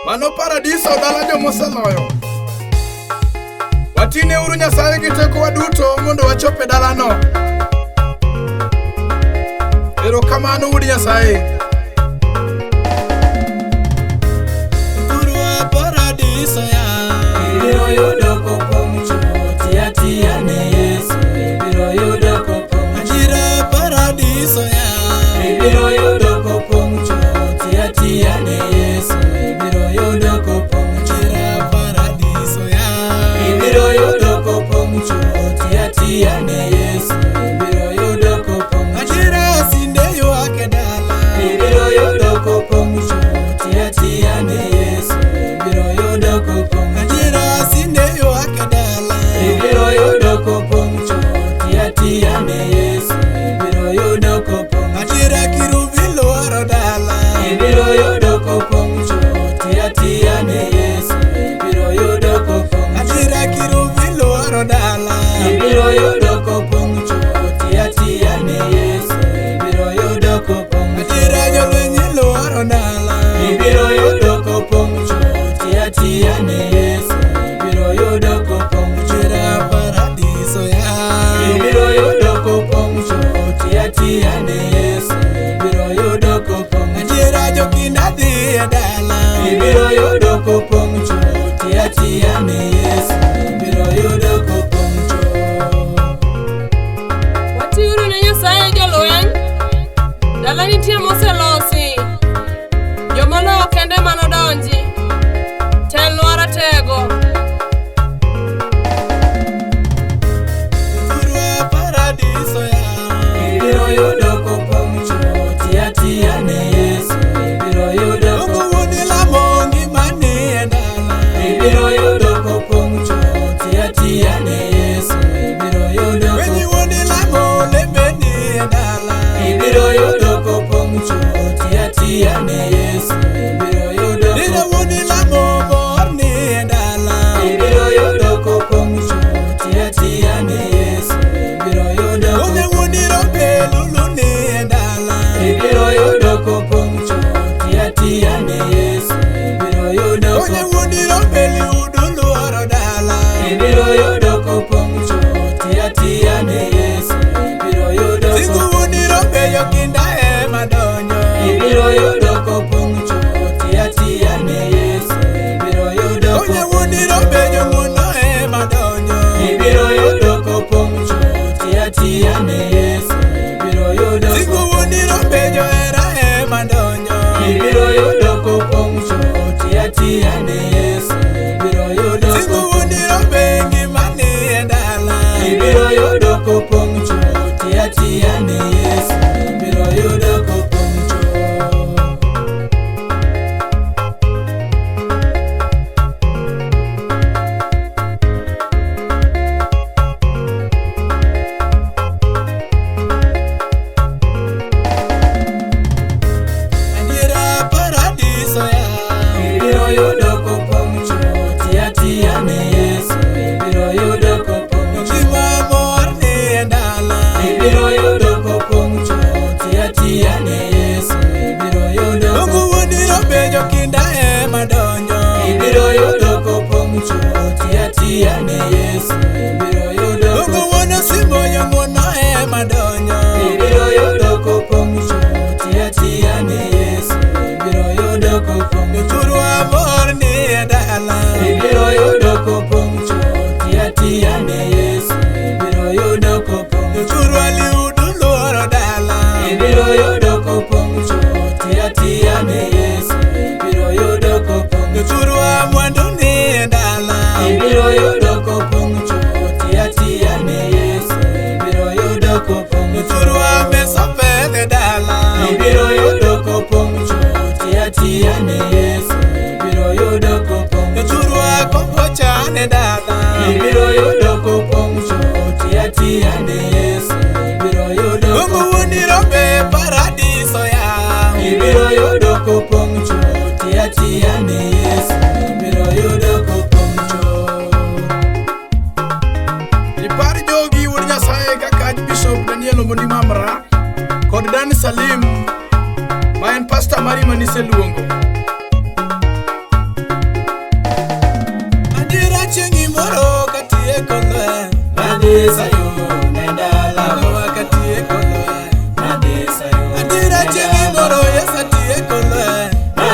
Mano paradiso dala jomoseloyo. Watine uru Nyasaye gi teko waduto mondo wachope dalano. Erokamano uru Nyasaye. Paradiso ya ibiro yudo kopong' chuo tia tia ne Yesu ibiro yudo kopong' ajira paradiso ya ibiro yudo kopong' chuo tia tia ne Yesu ibiro yudo kopong' ajira paradiso ya ibiro yudo kopong' chuo tia tia ne Yesu ibiro yudo kopong' ajira sinde yuake dala ibiro yudo kopong' chuo tia tia ne Yesu ajira sinde yuake dala ibiro yudo kopong' chuo tia tia ne Yesu ibiro yudo kopong' ajira kirubi luoro dala ibiro yudo kopong' chuo tia tia ne Yesu ibiro yudo kopong' ajira kirubi luoro dala ibiro yudo kopong' chuo tia tia ne Yesu ibiro yudo kopong' ajira jolwenyi luoro dala ibiro yudo kopong' chuo tia tia ne Yesu ibiro yudo kopong' ajira paradiso ya ibiro yudo kopong' chuo tia tia ne Yesu ibiro yudo kopong' ajira jokinda dhi e dala ibiro yudo kopong' chuo tia tia ne Yesu ibiro yudo kopong' chuo. Watiuru ne Nyasaye jolweny, dala nitie moselosi, jomoloyo kende manodonji, telnwa ratego. Urwa paradiso ya ibiro yudo kopong' chuo tia tia ne Yesu ibiro yudo kopong' lamo ngimani e dala ibiro yudo kopong' chuo tia tia ne Yesu ibiro yudo wenyi wuoni lamo lembeni e dala ibiro yudo kopong' chuo tia tia ne Yesu ibiro yudo dira wuoni lamo borni e dala ibiro yudo kopong' chuo tia tia ne Yesu ibiro yudo onye wuoni robe luluni e dala ibiro yudo kopong' chuo tia tia ne Yesu ibiro yudo onye wuoni robe liudu luoro dala ibiro yudo kopong' chuo tia tia ne Yesu ibiro yudo singu wuoni robe yokinda e madonyo ibiro yudo kopong' chuo tia tia ne Yesu ibiro yudo onye wuoni robe jonguno e madonyo ibiro yudo kopong' chuo tia tia ne Yesu ibiro yudo singu wuoni robe johera e madonyo ibiro yudo kopong' chuo tia tia ne Yesu ibiro yudo singu wuoni robe ngimani e dala ibiro yudo kopong' chuo tia tia ne Yesu ibiro yudo kopong' chuo. Ajira paradiso ya ibiro yudo kopong' chuo tia tia ne Yesu ibiro yudo kopong' ngima morni e dala ibiro yudo kopong' chuo tia tia ne Yesu ibiro yudo dongo wuoni robe jokinda e madonyo ibiro yudo kopong' chuo tia tia ne Yesu ibiro yudo dongo wuono simo yong'wono e madonyo ibiro yudo kopong' chuo tia tia ne Yesu ibiro yudo kopong' churwa morni e dala ibiro yudo kopong' chuo tia tia ne Yesu ibiro yudo kopong' churwa liudu luoro dala ibiro yudo kopong' chuo tia tia ne Yesu ibiro yudo kopong' churwa mwandu ni e dala ibiro yudo kopong' chuo tia tia ne Yesu ibiro yudo kopong' churwa mesopedh e dala ibiro yudo kopong' chuo tia tia ne Yesu ibiro yudo kopong' churwa kombochan e dala ibiro yudo kopong' chuo tia tia ne Yesu ibiro yudo dongo wuoni robe paradiso ya ibiro yudo kopong' chuo tia tia ne Yesu ibiro yudo kopong' chuo. Ipar jogi wuod Nyasaye kaka Bishop Daniel Omondi Mamra kod Dan Salim ma en pastor mari maniseluongo.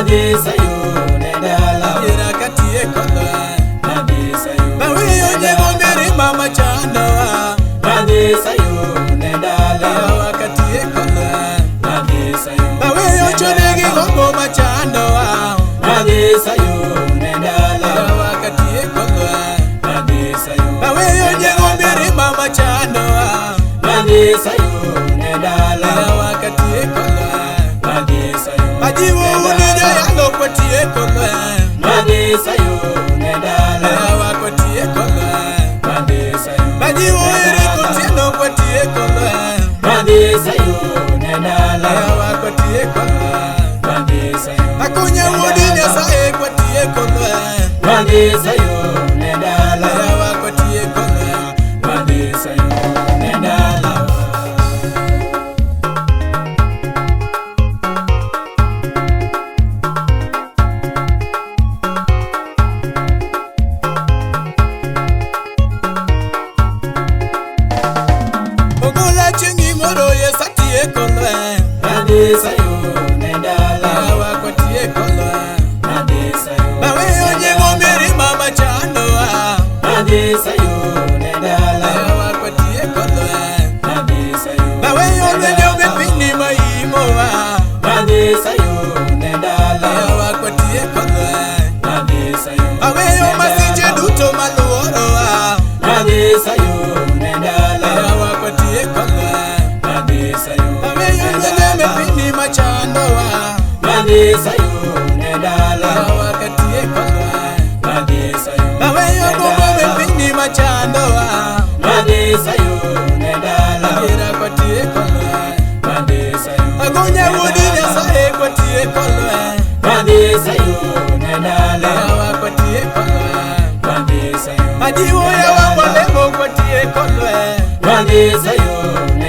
madhi Sayun e dala Adiera katieko lweny madhi Sayun Baweyo nyengo mirima machandowa madhi Sayun e dala Yawa katieko lweny madhi Sayun Baweyo chone gi gombo machandowa madhi Sayun e dala Yawa katieko lweny madhi Sayun Baweyo nyengo mirima machandowa madhi Sayun e dala Yawa katieko lweny madhi Sayun Ajiwo uni joyalo kwatieko lweny madhi Sayun e dala Yawa kwatieko lweny madhi Sayun Ajiwo iri kutieno kwatieko lweny madhi Sayun e dala Yawa kwatieko lweny madhi Sayun Akunya wuodi Nyasaye kwatieko lweny madhi Sayun e dala Yawa kwatieko lweny madhi Sayun e dala Ogola chingi moro yesatieko lweny madhi Sayun e dala Yawa kwatieko lweny madhi Sayun Baweyo nyengo mirima machandowa madhi Sayun e dala Yawa kwatieko lweny madhi Sayun Baweyo nyengo mipini maimowa madhi Sayun e dala Yawa kwatieko lweny madhi Sayun Baweyo masiche duto maluorowa madhi Sayun e dala Yawa kwatieko lweny madhi Sayun Baweyo nyengo mipini machandowa madhi Sayun e dala Yawa kwatieko lweny madhi Sayun Baweyo gombo mipini machandowa madhi Sayun e dala Adiera kwatieko lweny madhi Sayun Agunya wuodi Nyasaye kwatieko lweny madhi Sayun e dala Yawa kwatieko lweny madhi Sayun Ajiwo yawa molemo kwatieko lweny madhi Sayun